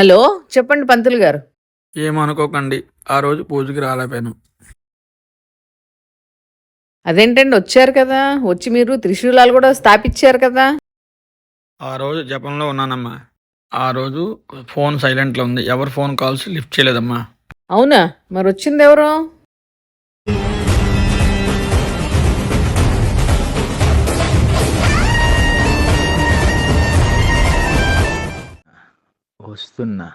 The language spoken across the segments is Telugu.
హలో, చెప్పండి పంతులు గారు. ఏమనుకోకండి, ఆ రోజు పూజకి రాలేపోయాను. అదేంటండి, వచ్చారు కదా, వచ్చి మీరు త్రిశూలాలు కూడా స్థాపించారు కదా. ఆ రోజు జపంలో ఉన్నానమ్మా. ఆ రోజు ఫోన్ సైలెంట్లో ఉంది. ఎవరు ఫోన్ కాల్స్ లిఫ్ట్ చేయలేదమ్మా. అవునా, మరి వచ్చింది ఎవరు? వస్తున్నా.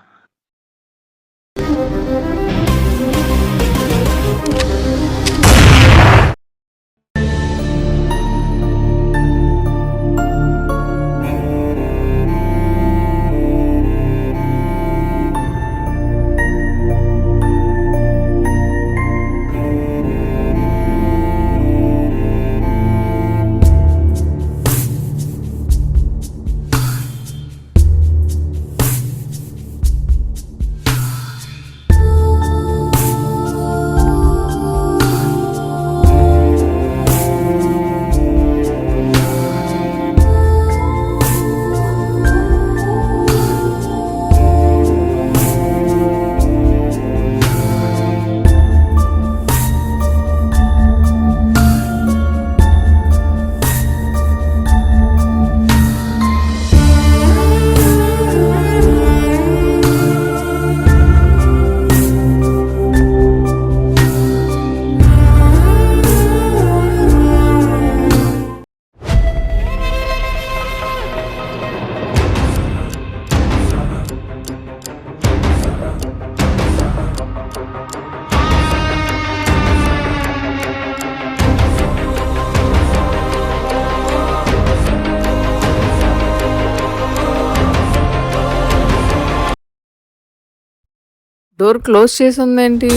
డోర్ క్లోజ్ చేసి ఉందేంటి?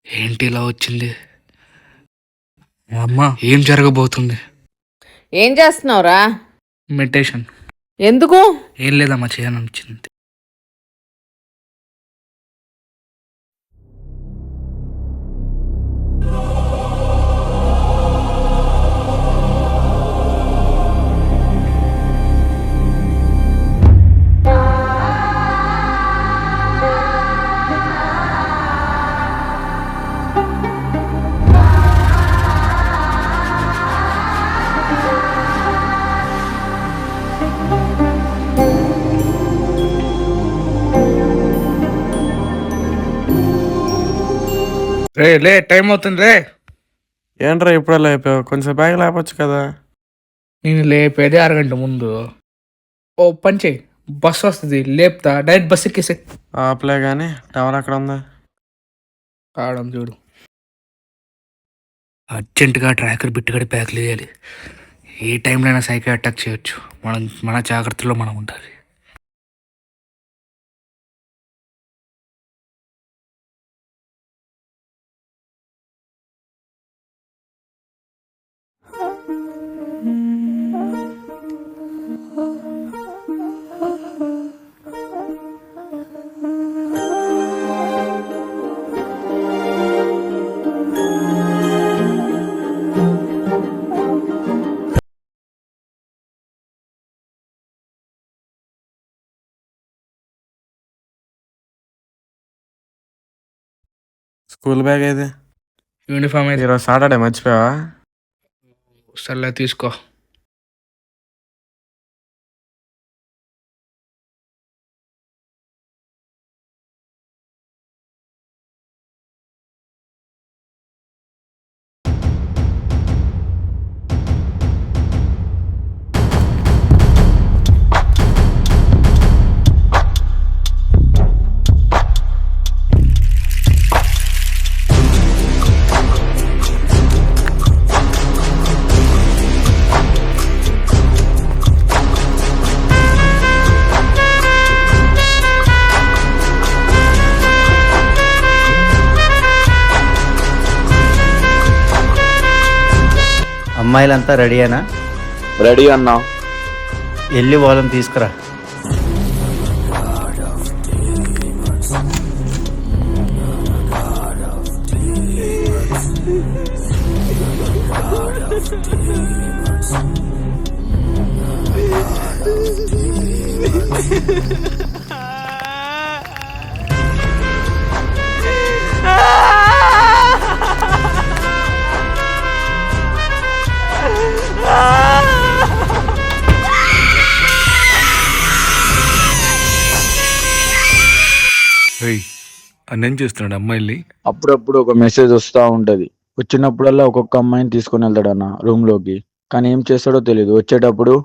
ఏంటి ఇలా వచ్చింది? అమ్మా, ఏం జరగబోతుంది? ఏం చేస్తున్నావురా? మెడిటేషన్. ఎందుకు? ఏం లేదమ్మా, చేయాలనిపించింది. రే లే, టైం అవుతుంది రే. ఏంట్రా ఇప్పుడే లేపావు? కొంచెం బ్యాగ్ లేపచ్చు కదా. నేను లేపేదే అరగంట ముందు. ఓ పని చేయి, బస్సు వస్తుంది, లేపుతా, డైరెక్ట్ బస్ ఎక్కేసే. ఆపలే కానీ టవర్ అక్కడ ఉందా? ఆడం చూడు. అర్జెంటుగా ట్రాకర్ బిట్టుగడి ప్యాక్లు వేయాలి. ఏ టైంలో అయినా సైకిల్ అటాక్ చేయొచ్చు. మన జాగ్రత్తలో మనం ఉండాలి. స్కూల్ బ్యాగ్ ఏది? యూనిఫామ్ అయితే ఈరోజు సాటర్డే మర్చిపోయావా? సర్లే తీసుకో. అమ్మాయిలంతా రెడీయేనా? రెడీ అన్నా. వెళ్ళి వాళ్ళని తీసుకురా. అన్నం చూస్తున్నాడు అమ్మాయిల్ని. అప్పుడప్పుడు ఒక మెసేజ్ వస్తూ ఉంటది. వచ్చినప్పుడల్లా ఒక్కొక్క అమ్మాయిని తీసుకొని వెళ్తాడన్న రూమ్ లోకి. కానీ ఏం చేస్తాడో తెలియదు. వచ్చేటప్పుడు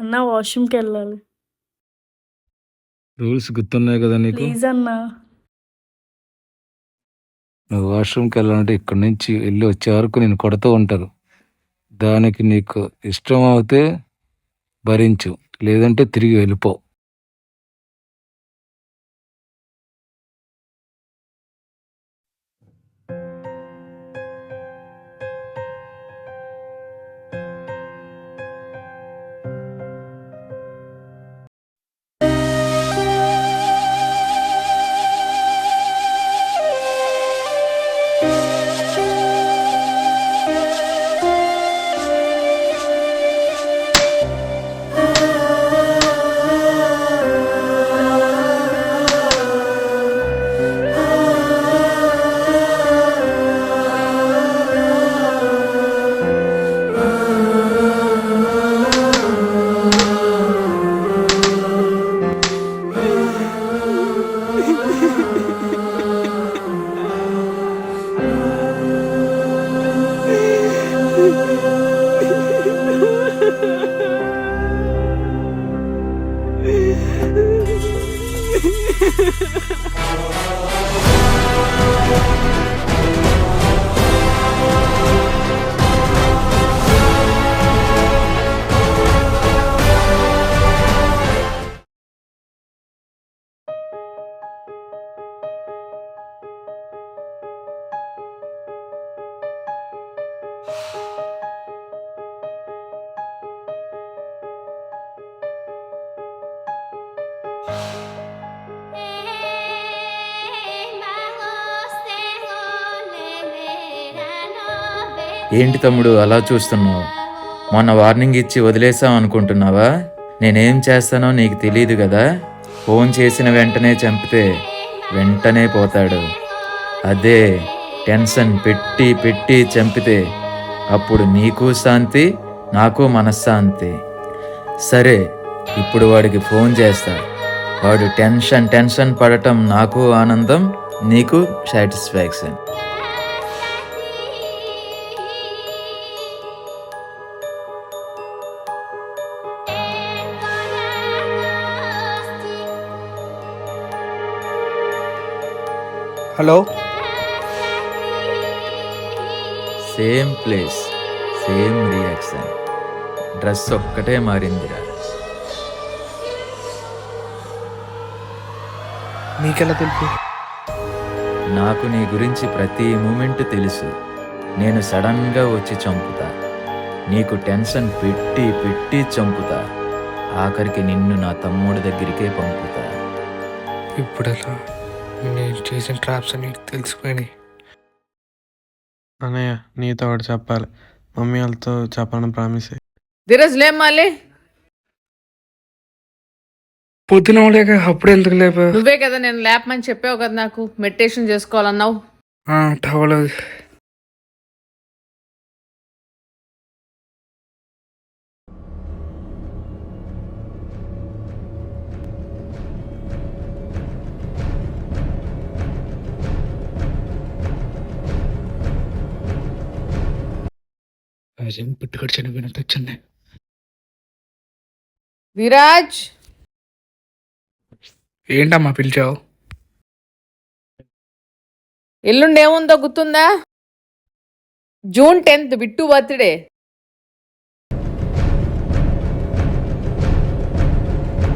అన్నా వాష్రూమ్కి వెళ్ళాలి రూల్స్ గుర్తున్నాయి కదా నీకు? ప్లీజ్ అన్నా. నువ్వు వాష్రూమ్కి వెళ్ళాలంటే ఇక్కడి నుంచి వెళ్ళి వచ్చే వరకు నేను కొడుతూ ఉంటారు. దానికి నీకు ఇష్టం అవుతే భరించు, లేదంటే తిరిగి వెళ్ళిపో. ఏంటి తమ్ముడు అలా చూస్తున్నావు? మొన్న వార్నింగ్ ఇచ్చి వదిలేసాం అనుకుంటున్నావా? నేనేం చేస్తానో నీకు తెలియదు కదా. ఫోన్ చేసిన వెంటనే చంపితే వెంటనే పోతాడు. అదే టెన్షన్ పెట్టి పెట్టి చంపితే అప్పుడు నీకు శాంతి, నాకు మనశ్శాంతి. సరే, ఇప్పుడు వాడికి ఫోన్ చేస్తా. వాడు టెన్షన్ పడటం నాకు ఆనందం, నీకు satisfaction. Hello. Same place, same reaction. Dress ఒక్కటే మారిందిరా. నీకెలా తెలుసు? నాకు నీ గురించి ప్రతి మూమెంట్ తెలుసు. నేను సడన్గా వచ్చి చంపుతా, నీకు టెన్షన్ పెట్టి పెట్టి చంపుతా, ఆఖరికి నిన్ను నా తమ్ముడి దగ్గరికే పంపుతా. ఇప్పుడెలా? నేను చేసిన ట్రాప్స్ అని తెలిసిపోయినాయి. అన్నయ్య నీతో ఒకటి చెప్పాలి. మమ్మీ వాళ్ళతో చెప్పాలని ప్రామిస్. ధీరజ్ లేమ్మాలి, పొద్దున లేక అప్పుడు ఎందుకు లేపా? నువ్వే కదా నేను లేపమని చెప్పావు కదా, నాకు మెడిటేషన్ చేసుకోవాలన్నావు. టవల్ పిట్టుకడి చనిపోయినట్టు వచ్చింది. ధీరాజ్, ఏంటమ్మా పిలిచావు? ఎల్లుండి ఏముందో గుర్తుందా? June 10th bit birthday.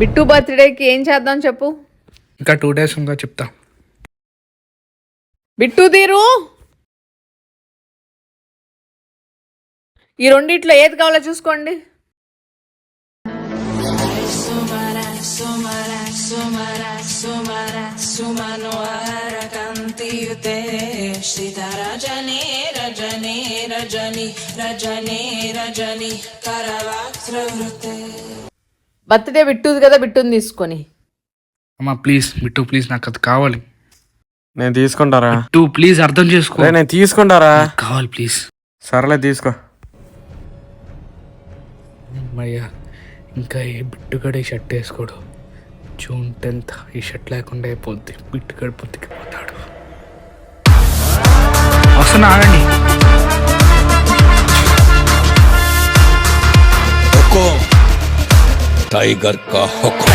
Bit బర్త్డేకి ఏం చేద్దాం చెప్పు. ఇంకా 2 days ఉందా చెప్తా. బిట్టు తీరు, ఈ రెండిట్లో ఏది కావాలో చూసుకోండి. బర్త్డే బిట్టుది కదా, బిట్టుని తీసుకొని. అమ్మా ప్లీజ్ బిట్టు, ప్లీజ్ నాకు అది కావాలి. నేను తీసుకుంటారా? బిట్టు ప్లీజ్ అర్థం చేసుకో. నేను తీసుకుంటారా? కావాలి ప్లీజ్. సరేలే తీసుకో. అయ్యా ఇంకా ఏ బిట్టుగడే షర్ట్ వేసుకోడు. June 10th ఈ షర్ట్ లేకుండా అయిపోద్ది. బిట్టుగడి పొద్దుకి పోతాడు. వస్తున్నా, ఆగండి. टाइगर का हुक्म.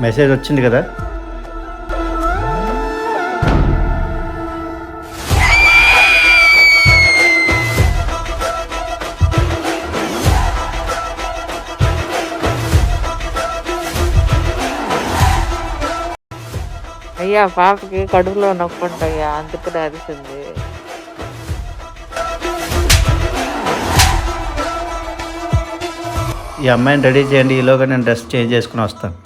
మెసేజ్ వచ్చింది కదా. అయ్యా పాపకి కడుపులో నొప్పి ఉంటాయ్యా, అందుకు అరిసింది. ఈ అమ్మాయిని రెడీ చేయండి, ఈలోగా నేను డ్రెస్ చేంజ్ చేసుకుని వస్తాను.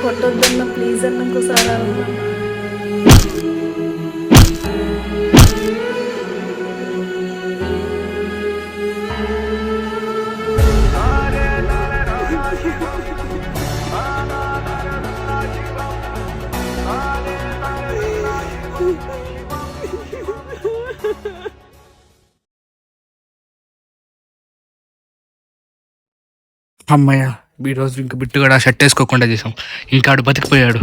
కొట్టొద్దన్న ప్లీజ్ అన్న ఇంకోసారి. అమ్మయ్య ఈరోజు ఇంకా బిట్టుగడ షర్ట్ వేసుకోకుండా చేసాం. ఇంకా ఆడు బతికిపోయాడు.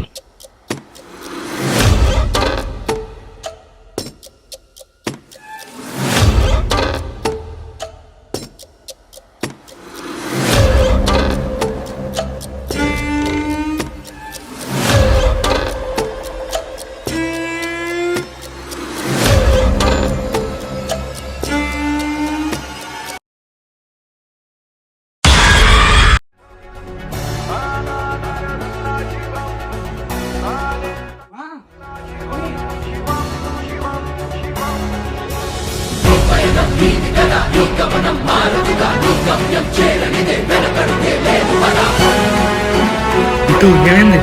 ఇటు ఏమైంది?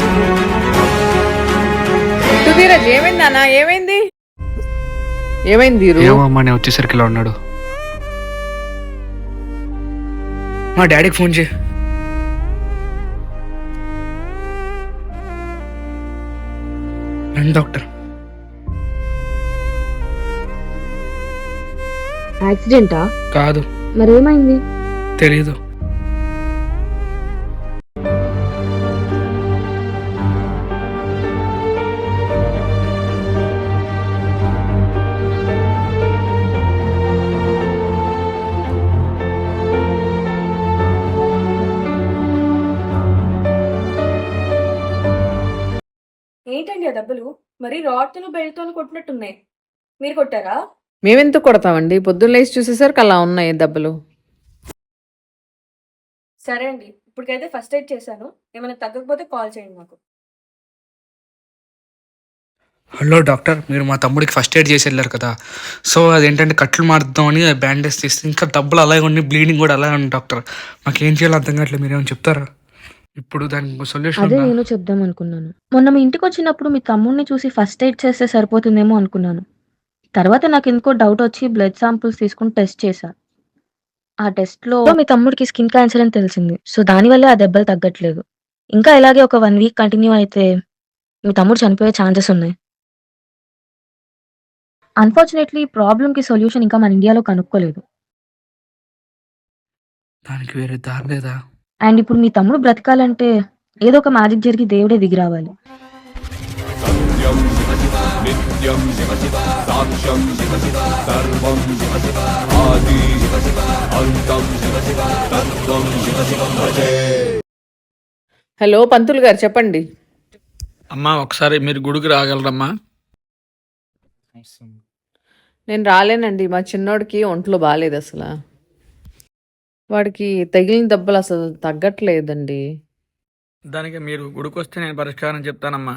ఇటు ధీరజ్ ఏమైంది అన్న? ఏమైంది? ఏమైంది ధీరు? ఏమో అమ్మా, నేను వచ్చేసరికి ఇలా ఉన్నాడు. మా డాడీకి ఫోన్ చేయి. రండి డాక్టర్. యాక్సిడెంటా? కాదు. మరేమైంది? తెలీదు. ఏంటండి ఆ దెబ్బలు? మరి రాడ్తో బెల్ట్తో కొట్టినట్టున్నాయి. మీరు కొట్టారా? మేమెందుకు కొడతామండి? పొద్దున్న లేచి చూసేసరికి అలా ఉన్నాయి దెబ్బలు. సరే అండి, ఇప్పటికైతే ఫస్ట్ ఎయిడ్ చేశాను. ఏమైనా తగ్గకపోతే కాల్ చేయండి మాకు. హలో డాక్టర్, మీరు మా తమ్ముడికి ఫస్ట్ ఎయిడ్ చేసి వెళ్ళారు కదా, సో అదేంటంటే కట్లు మారుద్దామని బ్యాండేజ్ తీస్తే ఇంకా డబ్బులు అలాగే ఉన్నాయి, బ్లీడింగ్ కూడా అలాగే ఉంది డాక్టర్. మాకేం చేయాలో అర్థం కావట్లేదు, మీరేమైనా చెప్తారా? ఇప్పుడు దానికి సొల్యూషన్ అదే నేను చెప్దాం అనుకున్నాను. మొన్న మీ ఇంటికి వచ్చినప్పుడు మీ తమ్ముడిని చూసి ఫస్ట్ ఎయిడ్ చేస్తే సరిపోతుందేమో అనుకున్నాను. తర్వాత నాకు ఎందుకో డౌట్ వచ్చి బ్లడ్ శాంపుల్స్ తీసుకుని టెస్ట్ చేశా. ఆ టెస్ట్లో మీ తమ్ముడికి స్కిన్ క్యాన్సర్ అని తెలిసింది. సో దానివల్ల ఆ దెబ్బలు తగ్గట్లేదు. ఇంకా ఇలాగే ఒక 1 వీక్ కంటిన్యూ అయితే మీ తమ్ముడు చనిపోయే ఛాన్సెస్ ఉన్నాయి. అన్ఫార్చునేట్లీ ఈ ప్రాబ్లంకి సొల్యూషన్ ఇంకా మన ఇండియాలో కనుక్కోలేదు. దానికి వేరే దారి లేదా? అండ్ ఇప్పుడు మీ తమ్ముడు బ్రతకాలంటే ఏదో ఒక మ్యాజిక్ జరిగి దేవుడే దిగి రావాలి. హలో పంతులు గారు చెప్పండి. అమ్మా ఒకసారి మీరు గుడికి రాగలరమ్మా? నేను రాలేనండి, మా చిన్నోడికి ఒంట్లో బాగాలేదు అసలు. వాడికి తగిలిన దెబ్బలు అసలు తగ్గట్లేదండి. దానికి మీరు గుడికి వస్తే నేను పరిష్కారం చెప్తానమ్మా.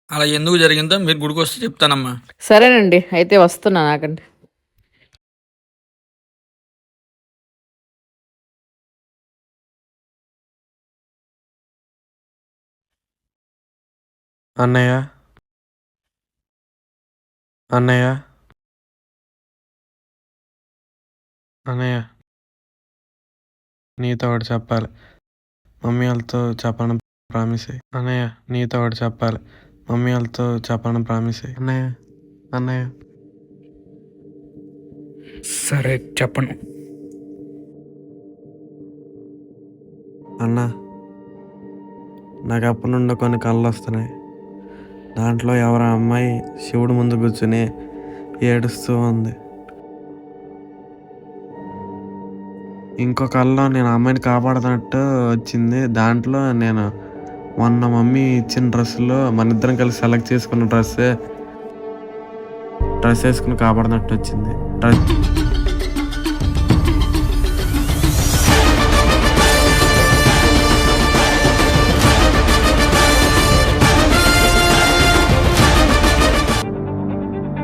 అలా ఎందుకు జరిగిందో మీరు గుడికి వస్తే చెప్తానమ్మా. సరేనండి, అయితే వస్తున్నా. నాకండి అన్నయ్య, అన్నయ్య, అన్నయ్య, నీతో ఒకటి చెప్పాలి. మమ్మీ వాళ్ళతో చెప్పాలని ప్రామిస్ అయ్యి. అన్నయ్య, నీతో ఒకటి చెప్పాలి. మమ్మీ వాళ్ళతో చెప్పాలని ప్రామిస్ అయ్యి. అన్నయ్య, అన్నయ్య. సరే చెప్పను. అన్న, నాకు అప్పటి నుండి కొన్ని కళ్ళు వస్తున్నాయి. దాంట్లో ఎవరో అమ్మాయి శివుడు ముందు కూర్చుని ఏడుస్తూ ఉంది. ఇంకో కళ్ళలో నేను అమ్మాయిని కాపాడుతున్నట్టు వచ్చింది. దాంట్లో నేను మొన్న మమ్మీ ఇచ్చిన డ్రెస్సులో మన ఇద్దరం కలిసి సెలెక్ట్ చేసుకున్న డ్రెస్ వేసుకుని కాపాడుతున్నట్టు వచ్చింది.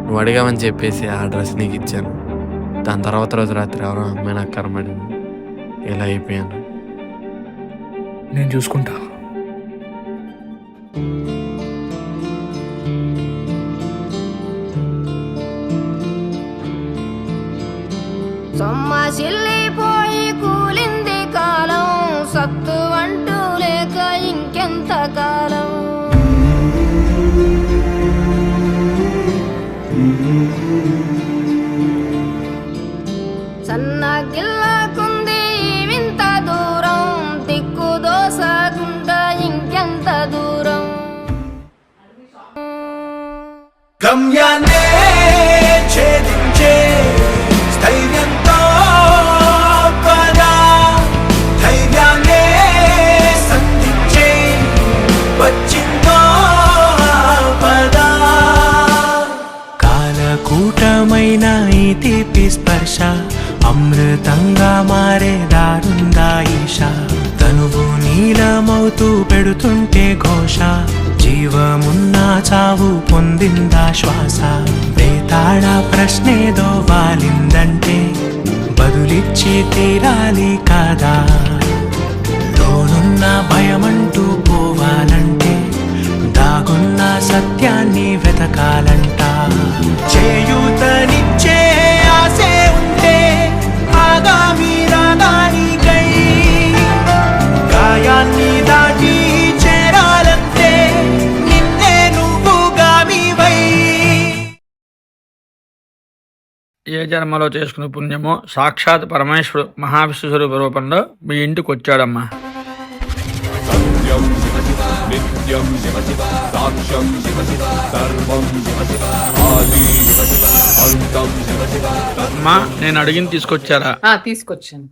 నువ్వు అడిగామని చెప్పేసి ఆ డ్రెస్ నీకు ఇచ్చాను. దాని తర్వాత రోజు రాత్రి ఎవరో అమ్మాయి నాకు కనబడింది. ఇలా అయిపోయాను. నేను చూసుకుంటా. సొమ్మసిల్లిపోయి కూలింది కాలం, సత్తు అంటూ లేక ఇంకెంత కాలం. సన్నగిల్లకుంది వింత దూరం, దిక్కు దోసగుండా ఇంకెంత దూరం. గమ్యాన్నే ఛేదించే స్థైర్యంతో పదా, ధైర్యాన్నే సంధించే వచ్చిందో పదా. కాలకూటమైన ఈ తీపి స్పర్శ అమృతంగా మారే దారుందా ఈశా. తనువు నీలమవుతూ పెడుతుంటే ఘోష, జీవమున్నా చావు పొందిందా శ్వాస. వేతాళ ప్రశ్నేదో వాలిందంటే బదులి ఇచ్చి తీరాలి కాదా లోనున్న భయమంటూ పోవాలంటే దాగున్న సత్యాన్ని వెతకాలంట చేయూతనిచ్చే ఆసే ఉంటే ఆగామి రాగానికై గాయాన్ని దాటి చేరాలంటే నిన్నే నువ్వు గామివై. ఏ జన్మలో చేసుకునే పుణ్యమో సాక్షాత్ పరమేశ్వరుడు మహావిష్ణు స్వరూప రూపంలో మీ ఇంటికి వచ్చాడమ్మా. అమ్మా నేను అడిగింది తీసుకొచ్చారా? తీసుకొచ్చాను.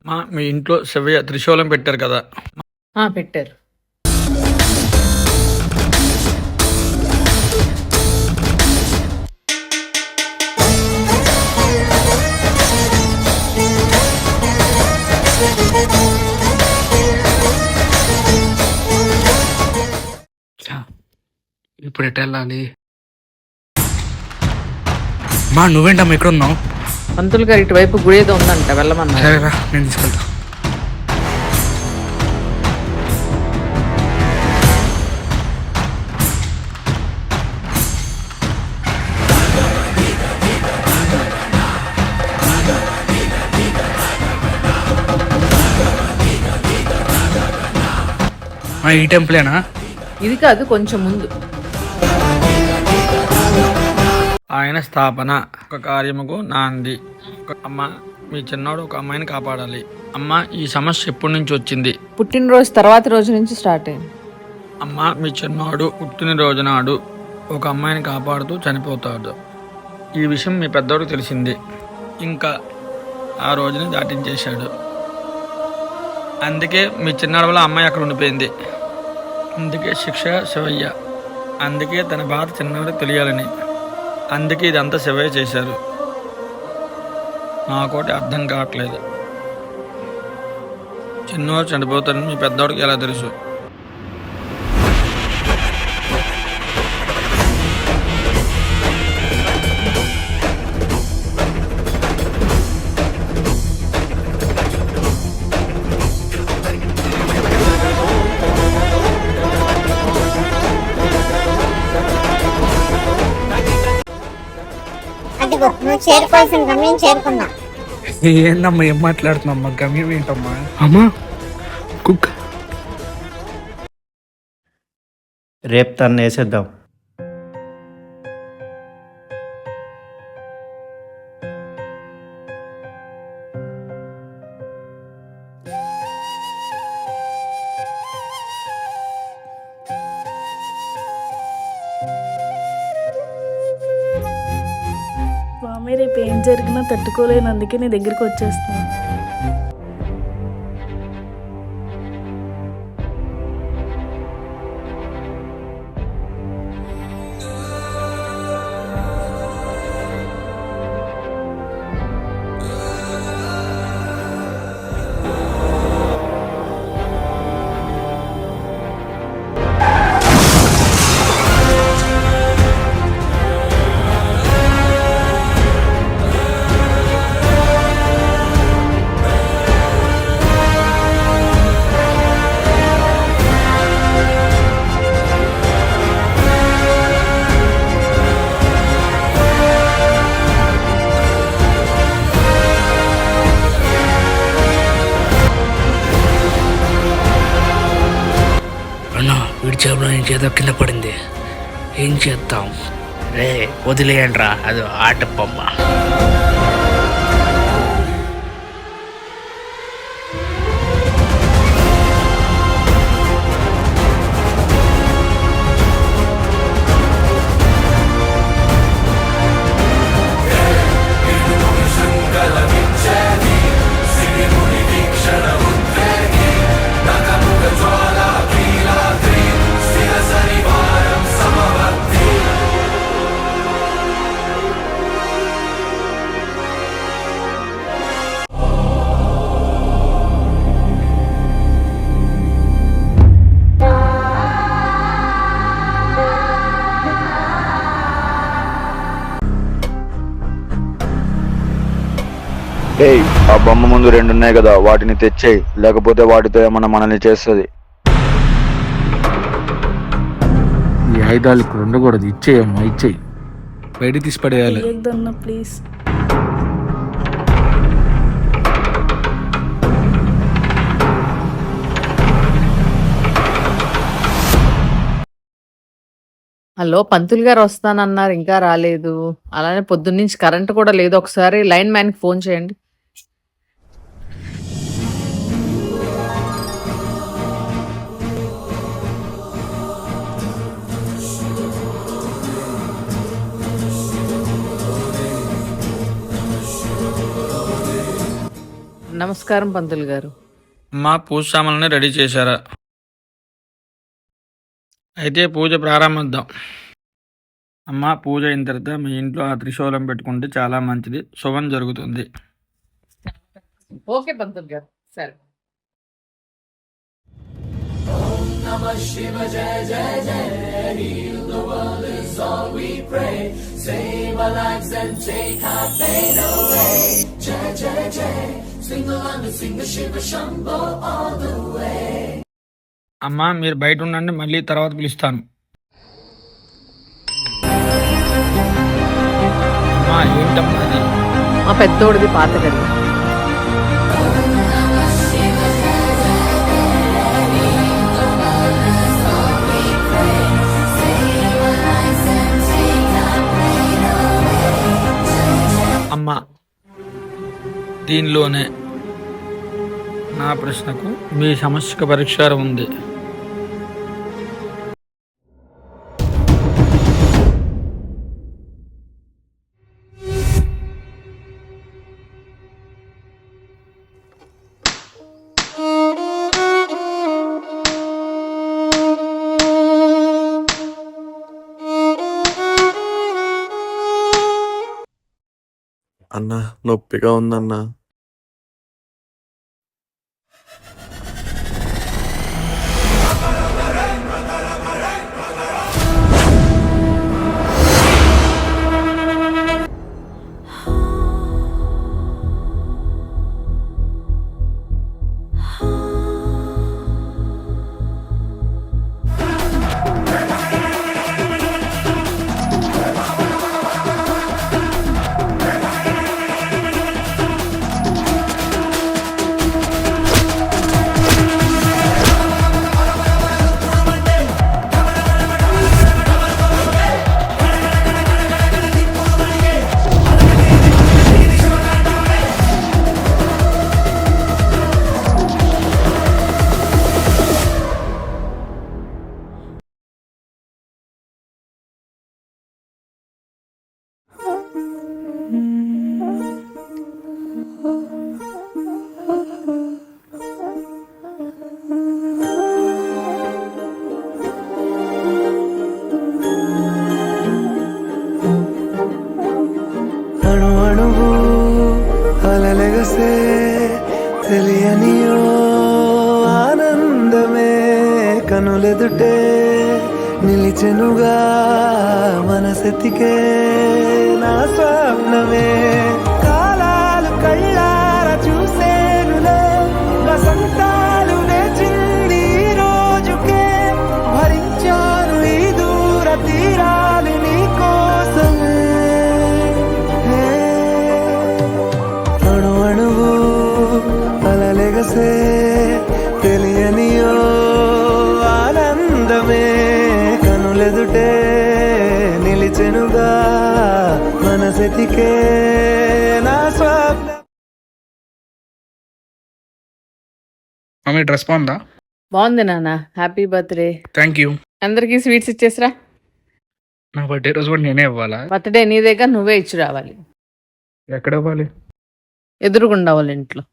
అమ్మా మీ ఇంట్లో శివయ్య త్రిశూలం పెట్టారు కదా? పెట్టారు. ఇప్పుడు ఎటు వెళ్ళాలి? మా నువ్వేంటమ్మా ఎక్కడ ఉన్నావు? పంతులు గారు ఇటువైపు గుడి ఏదో ఉందంట, వెళ్ళమన్నా. సరేరా నేను తీసుకెళ్తా. ఈ టెంపులేనా? ఇది కాదు, కొంచెం ముందు. ఆయన స్థాపన ఒక కార్యముకు నాంది. అమ్మ మీ చిన్నోడు ఒక అమ్మాయిని కాపాడాలి. అమ్మ ఈ సమస్య ఎప్పటి నుంచి వచ్చింది? పుట్టినరోజు తర్వాత రోజు నుంచి స్టార్ట్ అయింది. అమ్మ మీ చిన్నోడు పుట్టినరోజు నాడు ఒక అమ్మాయిని కాపాడుతూ చనిపోతాడు. ఈ విషయం మీ పెద్దోడికి తెలిసింది. ఇంకా ఆ రోజుని దాటించేశాడు. అందుకే మీ చిన్నాడు వల్ల అమ్మాయి అక్కడ ఉండిపోయింది. అందుకే శిక్ష శివయ్య. అందుకే తన బాధ చిన్నవాడికి తెలియాలని. అందుకే ఇదంతా శివయ్య చేశారు. నాకోటి అర్థం కావట్లేదు. చిన్నవాడు చనిపోతాడని మీ పెద్దవాడికి ఎలా తెలుసు? చేరుకోవాల్సిన గమ్యం చేరుకున్నా. ఏందమ్మా ఏం మాట్లాడుతున్నామ్మా? గమ్యం ఏంటమ్మా? అమ్మా కుక్క. రేపు తను వేసేద్దాం. స్వామి రేపు ఏం జరిగినా తట్టుకోలేను, అందుకే నీ దగ్గరికి వచ్చేస్తాను. వీడి చేపలో నుంచి ఏదో కింద పడింది, ఏం చేద్దాం? రే వదిలేయండి రా, అది ఆట బొమ్మ. ఏయ్, ఆ బొమ్మ ముందు 2 ఉన్నాయి కదా, వాటిని తెచ్చేయి, లేకపోతే వాటితో ఏమన్నా మనల్ని చేస్తుంది. ఈ ఆయుధాలు ఇక్కడ ఉండకూడదు. ఇచ్చేయమ్మా, ఇచ్చేయి. బయటికి తీసి పడేయాలి. వేయొద్దన్న ప్లీజ్. హలో, పంతులు గారు వస్తానన్నారు, ఇంకా రాలేదు. అలానే పొద్దున్నుంచి కరెంట్ కూడా లేదు. ఒకసారి లైన్ మ్యాన్కి ఫోన్ చేయండి. నమస్కారం పంతులు గారు. అమ్మా, పూజ సామాన్లని రెడీ చేశారా? అయితే పూజ ప్రారంభిద్దాం. అమ్మ, పూజ అయిన తర్వాత మీ ఇంట్లో ఆ త్రిశూలం పెట్టుకుంటే చాలా మంచిది, శుభం జరుగుతుంది. ఓకే పంతులు గారు, సరే. అమ్మ, మీరు బయట ఉండండి, మళ్ళీ తర్వాత పిలుస్తాను. అమ్మా, ఏంటమ్మా అది? మా పెద్దోడిది పాత గది. అమ్మా, దీనిలోనే నా ప్రశ్నకు మీ సమస్యకు పరిష్కారం ఉంది. అన్న, నొప్పిగా ఉందన్నా. తెలియనియో ఆనందమే కనులెదుటే నిలిచెనుగా మనసెతికే నా స్వప్నమే కాలాలు కళ్ళార చూసేనులే వసంతాలు నేచింది రోజుకే భరించాను ఈ దూర తీరాలు నీ కోసమే అణు అణువు అలలెగసే తెలియనియో ఆనందమే కనులెదుటే నిలిచెనుగా మనసెతికే నా స్వప్న. మమ్మీ డ్రెస్ బాగుందా? బాగుంది నాన్న. Happy birthday. Thank you. అందరికీ స్వీట్స్ ఇచ్చేసిరా. నా బర్త్డే రోజు కూడా నేనే ఇవ్వాలా? బర్త్డే నీ దగ్గర నువ్వే ఇచ్చి రావాలి. ఎక్కడ ఇవ్వాలి? ఎదురుగుండా వాళ్ళ ఇంట్లో.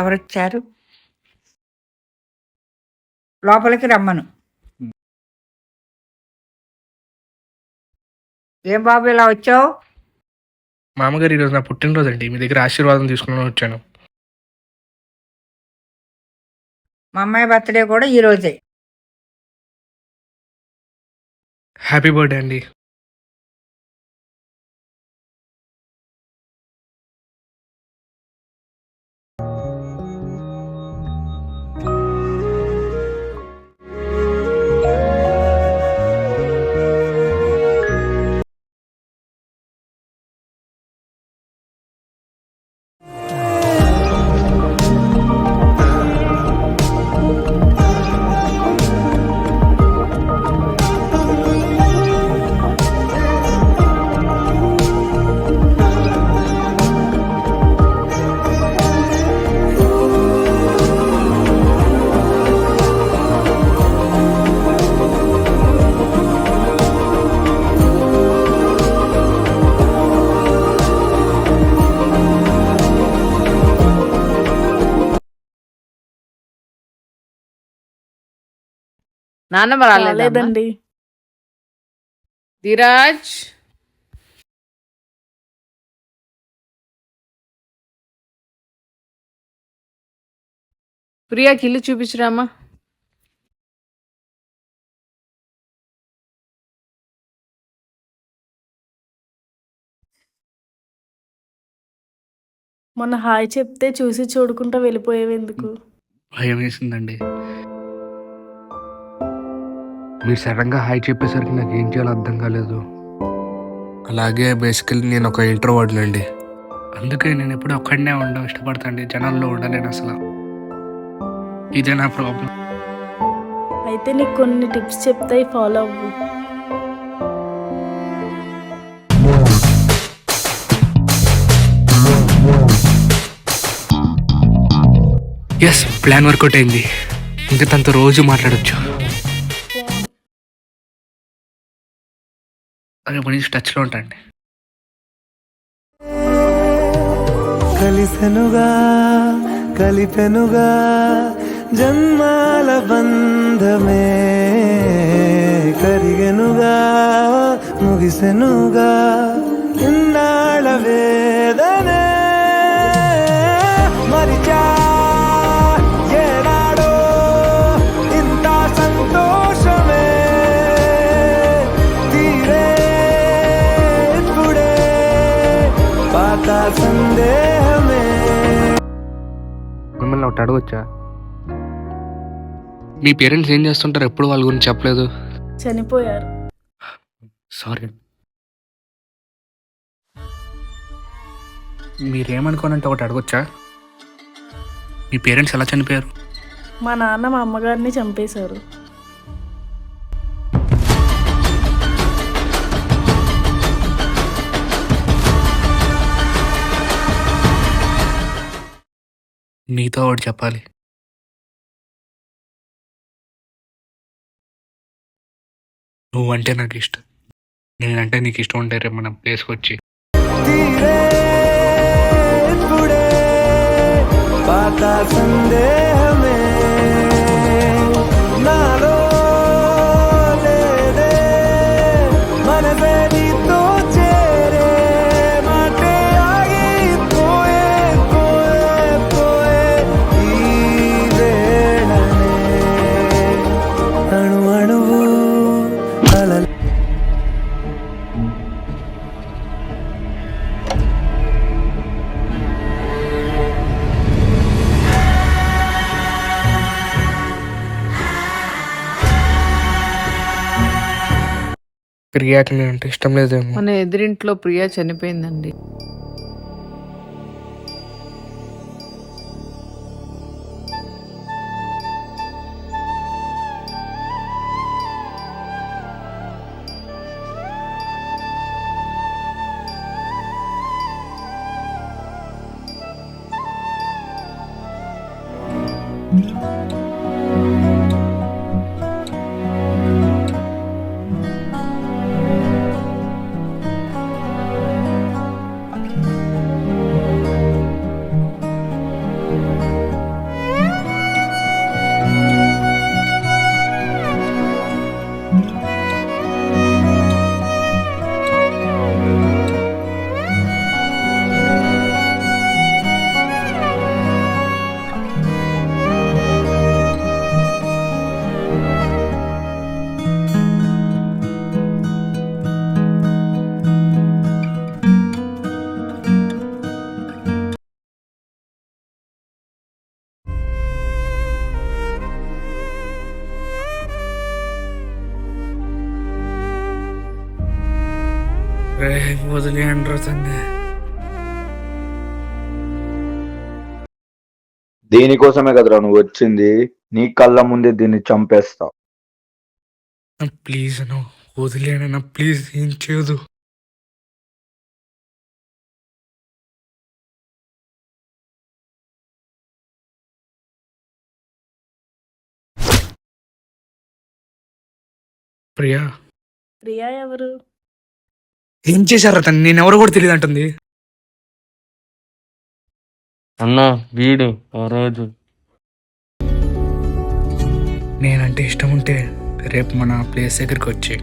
ఎవరొచ్చారు? లోపలికి రమ్మను. ఏం బాబు ఇలా వచ్చావు? మామగారు ఈరోజు నా పుట్టినరోజు అండి, మీ దగ్గర ఆశీర్వాదం తీసుకుని వచ్చాను. మా అమ్మాయి బర్త్డే కూడా ఈరోజే. హ్యాపీ బర్త్డే అండి. నాన్నమ్మ రాలేదా? రాలేదండి. ధీరాజ్, ప్రియాకి ఇల్లు చూపించురామ్మా. మొన్న హాయ్ చెప్తే చూసి చూడకుండా వెళ్ళిపోయేవి ఎందుకు? భయం వేసిందండి. మీరు సడన్గా హాయ్ చెప్పేసరికి నాకు ఏం చేయాలో అర్థం కాలేదు. అలాగే బేసికల్లీ నేను ఒక ఇంట్రోవర్డ్ అండి. అందుకే నేను ఎప్పుడు ఒక్కడనే ఉండడం ఇష్టపడతాండి, జనాల్లో ఉండలేను అసలు. ఇదే నా ప్రాబ్లం. అయితే నీకు కొన్ని టిప్స్ చెప్తాయి, ఫాలో అవ్వు. ఎస్, ప్లాన్ వర్కౌట్ అయింది. ఇంకా తనతో రోజు మాట్లాడొచ్చు. రేపు నుంచి టచ్లో ఉంటాండి. కలిసెనుగా కలిపెనుగా జన్మాల బంధమే కరిగెనుగా ముగిసెనుగా ఇన్నాళ్ళ వేదనే మరిచా ఏనాడో ఇంత సంతోషమే తీరే ఇప్పుడే పాత సందేహమే. మిమ్మల్ని ఒకటి అడగొచ్చా? మీ పేరెంట్స్ ఏం చేస్తుంటారు? ఎప్పుడు వాళ్ళ గురించి చెప్పలేదు. చనిపోయారు. సారీ. మీరేమనుకోనంటే ఒకటి అడగొచ్చా? మీ పేరెంట్స్ ఎలా చనిపోయారు? మా నాన్న మా అమ్మగారిని చంపేశారు. నీతో ఒకటి చెప్పాలి. నువ్వంటే నాకు ఇష్టం, నేనంటే నీకు ఇష్టం ఉంటే రేపు మన ప్లేస్కి వచ్చి తీరే ఇప్పుడే పాత సందేహమే నాలో లేదే మనసే నీతో చేరే మాటే ఆగిపోయే పోయే పోయే ఈ వేళనే అణు అణువు అలల ప్రియాకి నేనంటే ఇష్టం లేదేమో. మన ఎదురింట్లో ప్రియా చనిపోయిందండి. వదిలేయండి తండ్రి. దీనికోసమే కదరా నువ్వు వచ్చింది. నీ కళ్ళ ముందే దీన్ని చంపేస్తా. ప్లీజ్ అన్న, వదిలేయనన్నా ప్లీజ్, ఏం చేయదు. ప్రియా ప్రియా ఎవరు? ఏం చేశారా తను? నేను ఎవరు కూడా తెలియదు అంటుంది. అన్నా వీడు ఆ రోజు నేనంటే ఇష్టం ఉంటే రేపు మన ప్లేస్ దగ్గరికి వచ్చి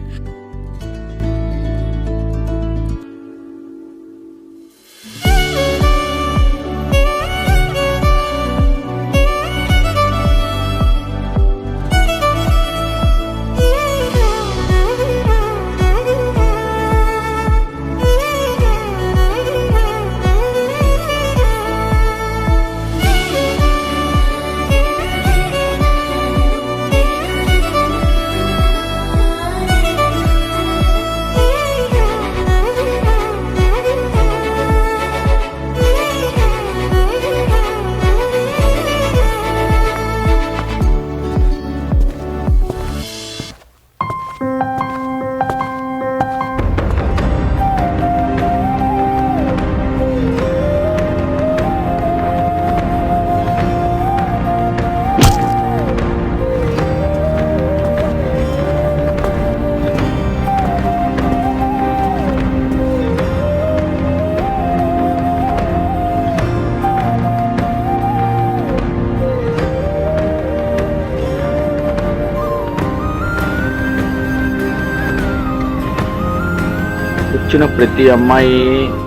వచ్చిన ప్రతి అమ్మాయి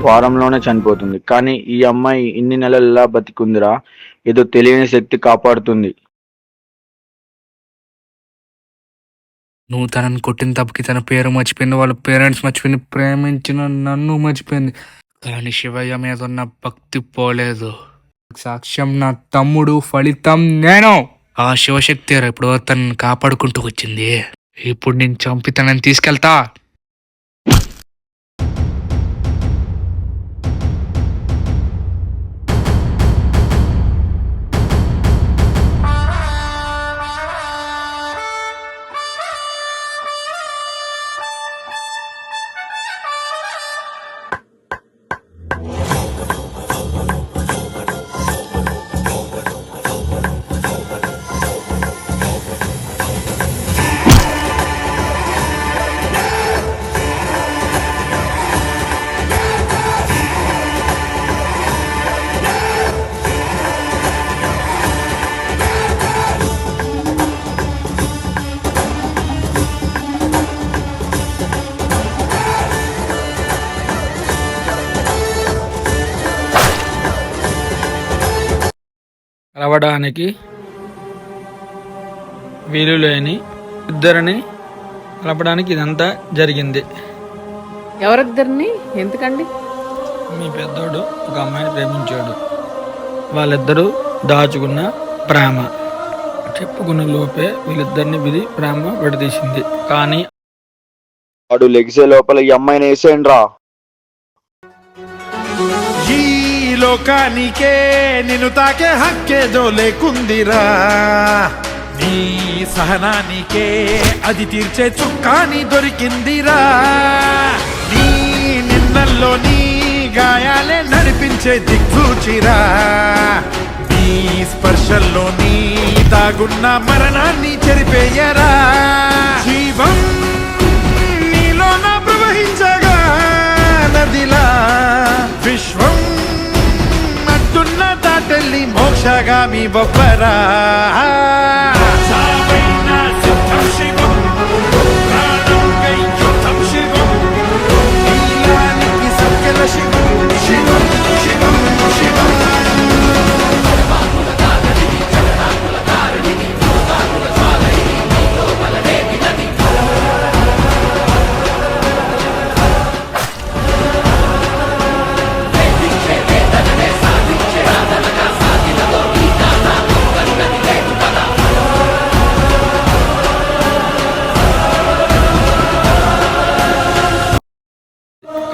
వారంలోనే చనిపోతుంది, కానీ ఈ అమ్మాయి ఇన్ని నెలలు ఎలా బతికుందిరా? ఏదో తెలియని శక్తి కాపాడుతుంది. నువ్వు తనని కొట్టిన తప్పుకి తన పేరు మర్చిపోయింది, వాళ్ళ పేరెంట్స్ మర్చిపోయింది, ప్రేమించిన నన్ను మర్చిపోయింది. కానీ శివయ్య మీద ఉన్న భక్తి పోలేదు. సాక్ష్యం నా తమ్ముడు, ఫలితం నేను. ఆ శివశక్తి ఇప్పుడు తనని కాపాడుకుంటూ వచ్చింది. ఇప్పుడు నేను చంపి తనని తీసుకెళ్తా. కలవడానికి వీలు లేని ఇద్దరిని కలపడానికి ఇదంతా జరిగింది. ఎవరిద్దరిని? ఎందుకండి? మీ పెద్దోడు ఒక అమ్మాయిని ప్రేమించాడు. వాళ్ళిద్దరూ దాచుకున్న ప్రేమ చెప్పుకున్న లోపే వీళ్ళిద్దరిని విధి ప్రేమ విడదీసింది. కానీ వాడు లెగిసే లోపల ఈ అమ్మాయిని వేసేయండి రా. ఈ లోకానికే నిన్ను తాకే హక్కేదో లేకుందిరా. నీ సహనానికే అది తీర్చే చుక్కాని దొరికిందిరా. నీ నిన్నల్లో నీ గాయాలే నడిపించే దిక్సూచిరా. నీ స్పర్శల్లో నీ దాగున్న మరణాన్ని చెరిపేయరా. జీవం నీలోన ప్రవహించగా నదిలా విశ్వం అడ్డున్న దాటెల్లి మోక్షగామి బొబ్బరా.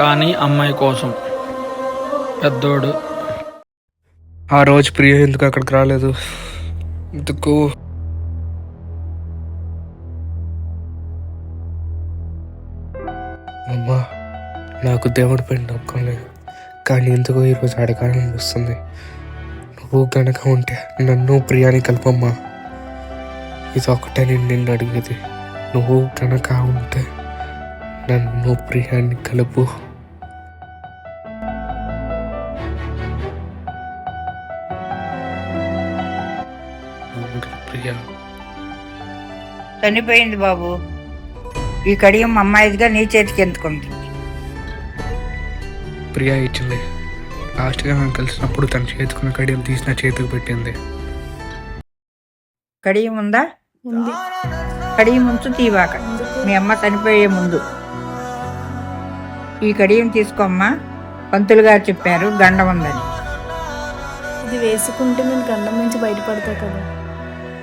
కానీ అమ్మాయి కోసం. పెద్దోడు. ఆ రోజు ప్రియ ఎందుకు అక్కడికి రాలేదు? ఎందుకు? అమ్మా, నాకు దేవుడి పైన నమ్మకం లేదు, కానీ ఎందుకో ఈరోజు అడగాలని వస్తుంది. నువ్వు కనుక ఉంటే నన్ను ప్రియాని కలపమ్మా. ఇది ఒకటే నేను నిన్ను అడిగేది. నువ్వు కనుక ఉంటే నన్ను ప్రియాని కలుపు. ప్రియా చనిపోయింది బాబు. ఈ కడియం అమ్మాయిదిగా నీ చేతికి ఎందుకుంది? ప్రియా ఇచ్చింది. లాస్ట్గా మనం కలిసినప్పుడు తన చేతుకున్న కడియం తీసి నా చేతికి పెట్టింది. కడియం ఉందా? ఉంది. కడియం ఉంచు, తీవాక. మీ అమ్మ చనిపోయే ముందు ఈ కడియం తీసుకోమ్మా. పంతులు గారు చెప్పారు గండం ఉందని. ఇది వేసుకుంటే నేను గండం నుంచి బయటపడతా కదా.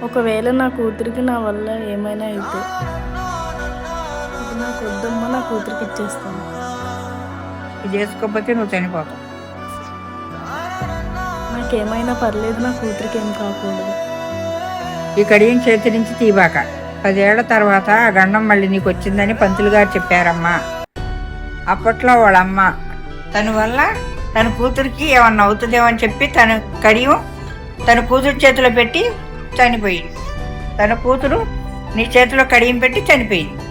ఒకవేళ నా కూతురికి నా వల్ల ఏమైనా అయితే ఇది నాకు వద్దమ్మా, నా కూతురికి ఇచ్చేస్తాను. ఇది వేసుకోకపోతే నువ్వు చనిపోతావు. నాకేమైనా పర్లేదు, నా కూతురికి ఏం కాకూడదు. ఈ కడియం చేతి నుంచి తీవాక. 10 ఏళ్ల తర్వాత ఆ గండం మళ్ళీ నీకు వచ్చిందని పంతులు గారు చెప్పారమ్మా. అప్పట్లో వాళ్ళమ్మ తన వల్ల తన కూతురికి ఏమన్నా అవుతుందేమో అని చెప్పి తన కడియం తన కూతురు చేతిలో పెట్టి చనిపోయింది. తన కూతురు నీ చేతిలో కడియం పెట్టి చనిపోయింది.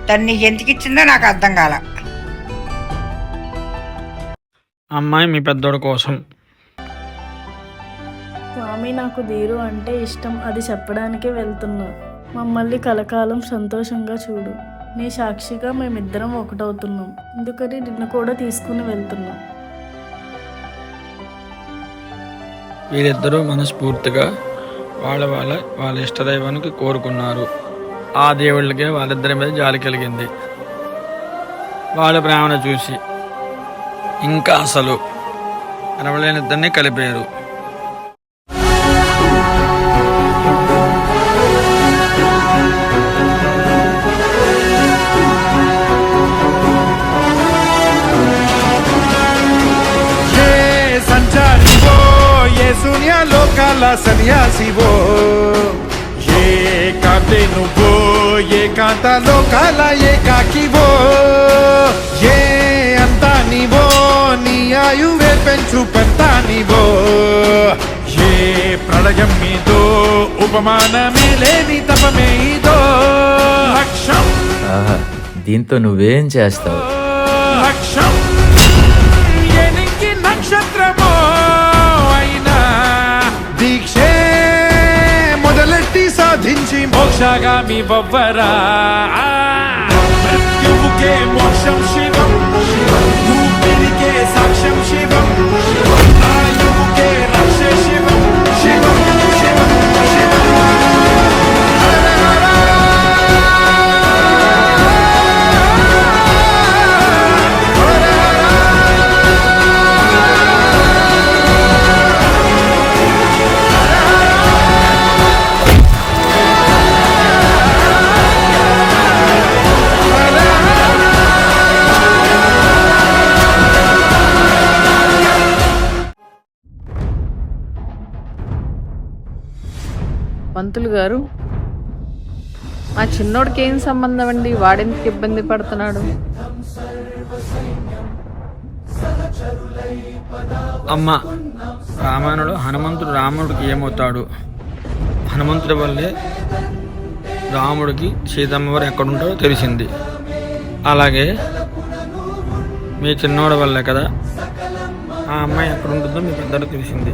తను నీకు ఎందుకు ఇచ్చిందో నాకు అర్థం కాల. అమ్మాయి మీ పెద్దోడు కోసం. స్వామి, నాకు ధీరు అంటే ఇష్టం, అది చెప్పడానికే వెళ్తున్నా. మమ్మల్ని కలకాలం సంతోషంగా చూడు. నీ సాక్షిగా మేమిద్దరం ఒకటవుతున్నాం. అందుకని నిన్ను కూడా తీసుకుని వెళ్తున్నాం. వీరిద్దరూ మనస్ఫూర్తిగా వాళ్ళ ఇష్టదైవానికి కోరుకున్నారు. ఆ దేవుళ్ళకే వాళ్ళిద్దరి మీద జాలి కలిగింది. వాళ్ళ ప్రేమను చూసి ఇంకా అసలు అరవలేనిద్దరినీ కలిపారు. సంచారివో ఏ శూన్య లోకాల సన్యాసివో, ఏ కాంతే నువ్వో ఏకాంత లోకాల ఏకాకివో, ఏ అంతా నీవో నీ ఆయువే పెంచు పెంతానివో, ఏ ప్రళయం మీదో ఉపమానమే లేని తపమే ఇదో. లక్ష్యం ఆహా, దీంతో నువ్వేం చేస్తావు? లక్ష్యం ఎనికి నక్షత్రమో అయినా దీక్షే మొదలెట్టి సాధించి మోక్షగామి బవ్వరా. మృత్యువుకే మోక్షం శివం, ఊపిరికే సాక్ష్యం శివం, ఆయువుకే రక్ష శివం, శివం శివం శివం. పంతులు గారు, మా చిన్నోడికి ఏం సంబంధం అండి? వాడెందుకు ఇబ్బంది పడుతున్నాడు? అమ్మ, రామాయణుడు హనుమంతుడు రాముడికి ఏమవుతాడు? హనుమంతుడి వల్లే రాముడికి సీతమ్మవారు ఎక్కడుంటారో తెలిసింది. అలాగే మీ చిన్నోడి వల్లే కదా ఆ అమ్మాయి ఎక్కడుంటుందో మీ పెద్దలకు తెలిసింది.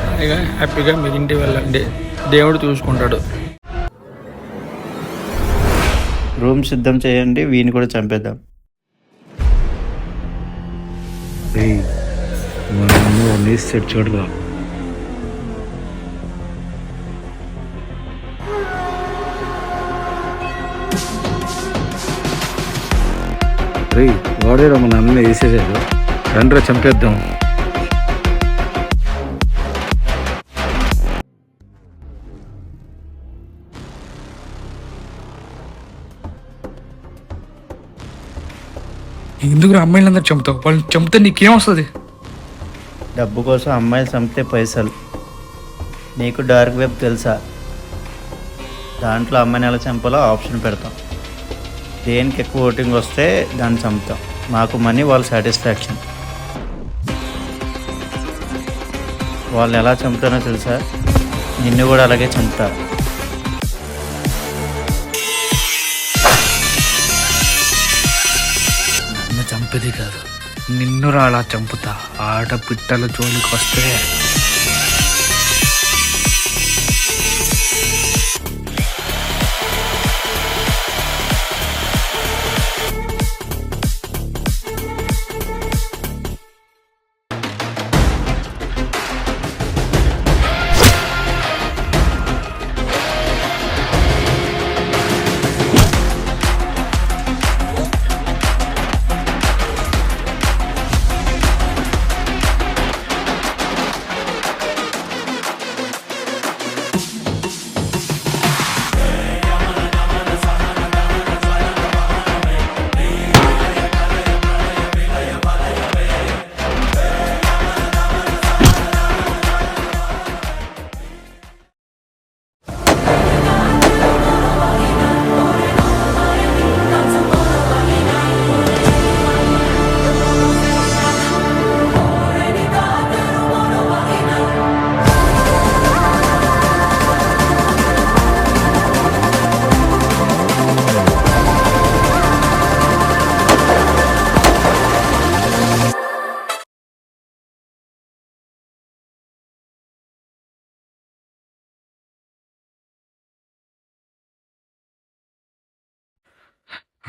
హాయిగా హ్యాపీగా మీరు ఇంటికి వెళ్ళండి, దేవుడు చూసుకుంటాడు. రూమ్ సిద్ధం చేయండి, వీని కూడా చంపేద్దాం. చూడరా, వాడేరా మన అన్న వేసేసాడు. రండ్రా చంపేద్దాం. ఎందుకు అమ్మాయిలందరూ చంపుతావు? వాళ్ళని చంపితే నీకేం వస్తుంది? డబ్బు కోసం అమ్మాయిలు చంపితే పైసలు. నీకు డార్క్ వెబ్ తెలుసా? దాంట్లో అమ్మాయిని ఎలా చంపాలో ఆప్షన్ పెడతాం. దేనికి ఎక్కువ ఓటింగ్ వస్తే దాన్ని చంపుతాం. మాకు మనీ, వాళ్ళ సాటిస్ఫాక్షన్. వాళ్ళని ఎలా చంపుతానో తెలుసా? నిన్ను కూడా అలాగే చంపుతా. నన్ను చంపేది కాదు, నిన్ను అలా చంపుతా. ఆడపిట్టల జోలికి వస్తే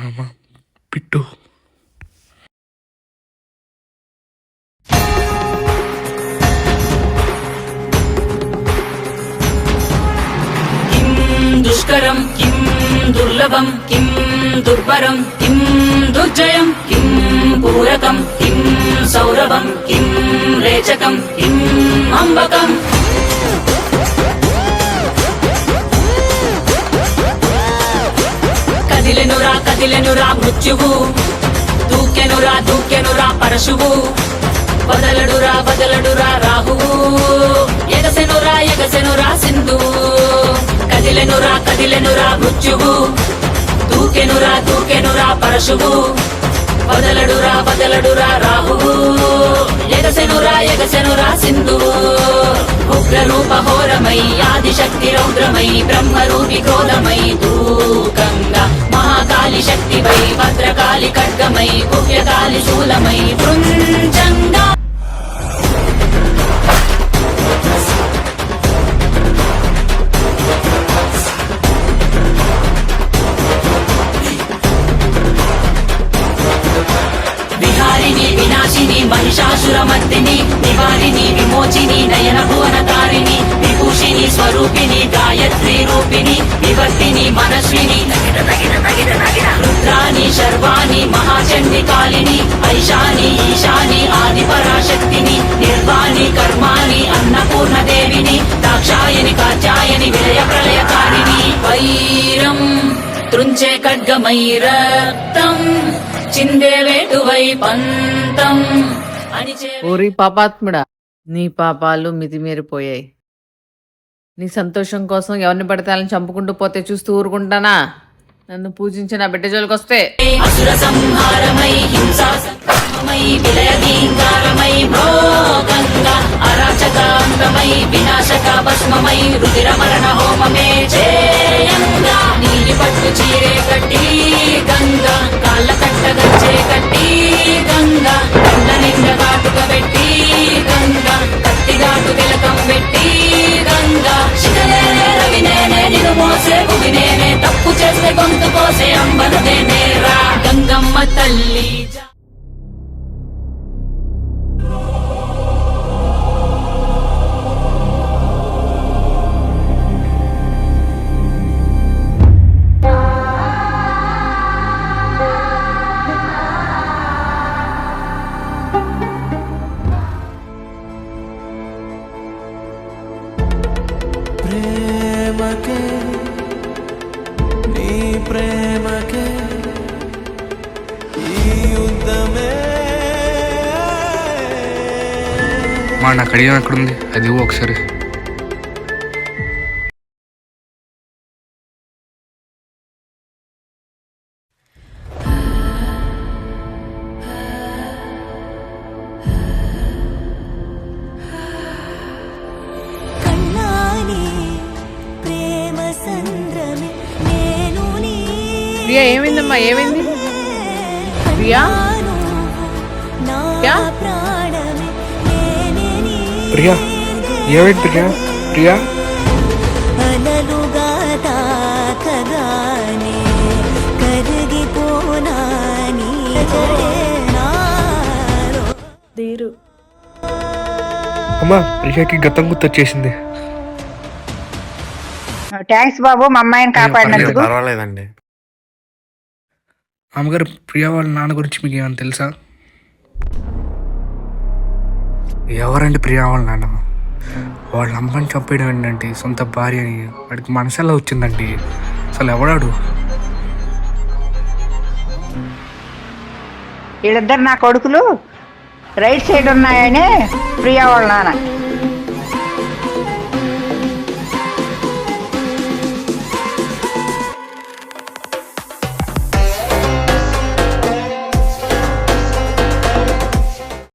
అమ్మా పిట్టు. దుష్కరం కిం దుర్లభం కిం దుర్భరం కిం దుర్జయం కిం పూరకం కిం సౌరభం కిం రేచకం కిం అంబకం. కదిలెనురా మృత్యువు, దూకెనురా పరశువు, వదలడురా రాహువు, ఎగసెనురా సింధువు. కదిలెనురా మృత్యువు, దూకెనురా పరశువు, వదలడురా రాహువు, ఎగసెనురా సింధువు. ఉగ్రరూపహోరమై ఆదిశక్తి రౌద్రమై బ్రహ్మరూపి క్రోధమై దూకంగా మహాకాళి శక్తివై భద్రకాళి ఖడ్గమై గుహ్యకాళి శూలమై భృంజంగా. విహారిణి వినాశిని మహిషాసురమర్దిని నివారిణి విమోచిని నయన భువన తారిణి విభూషిణి స్వరూపిణి గాయత్రి రూపిణి వివర్తిని మనస్విని రుద్రాణి శర్వాణి మహాచండి కాళిని ఐశాని ఈశాని ఆది పరాశక్తిని నిర్వాణి కర్మాణి అన్నపూర్ణ దేవిని దాక్షాయని కాత్యాయని విలయ ప్రళయకారిణి. వైరం త్రుంచే ఖడ్గమై రక్తం చిందే వేటువై పంతం అనిచే. ఓరి పాపాత్ముడా, నీ పాపాలు మితిమీరిపోయాయి. నీ సంతోషం కోసం ఎవరిని పడితే వాళ్ళని చంపుకుంటూ పోతే చూస్తూ ఊరుకుంటానా? నన్ను పూజించిన బిడ్డ జోలికొస్తే అసుర సంహారమై హింసా సంగ్రామమై విలయ దీంకారమై భోగంగా అరాచకాంతమై వినాశక భస్మమై రుధిర మరణ హోమమే చేయంగా. నీలి పట్టు చీరే కట్టి గంగా కాళ్ళ కట్ట గచ్చే కట్టి గంగా కండ నిండ కాటుక పెట్టి గంగా కత్తి ఘాటు తిలకం పెట్టి గంగా శిఖలేనే రవినేనే నిన్ను మోసే భువినేనే తప్పు చేస్తే గొంతు కోసే అంబనుదేనే రా గంగమ్మ తల్లి. ప్రేమకే నీ ప్రేమకే ఈ మా నా కడియం ఎక్కడుంది, అది ఇవ్వు ఒకసారి. ప్రియా ఏమైందమ్మా, ఏమైంది ప్రియా? ప్రియా ప్రియా ఏమైంది ప్రియా? ప్రియా ధీరు అమ్మా, ప్రియాకి గతం గుర్తొచ్చేసింది. థ్యాంక్స్ బాబు, మా అమ్మాయిని కాపాడినందుకు. పర్వాలేదండి. అమ్మగారు, ప్రియా వాళ్ళ నాన్న గురించి మీకు ఏమైనా తెలుసా? ఎవరండి ప్రియా వాళ్ళ నాన్న? వాళ్ళ అమ్మని చంపేయడం ఏంటంటే సొంత భార్యని, వాడికి మనసెలా వచ్చిందండి? అసలు ఎవడాడు? వీళ్ళిద్దరు నా కొడుకులు, రైట్ సైడ్ ఉన్నాయని ప్రియా వాళ్ళ నాన్న,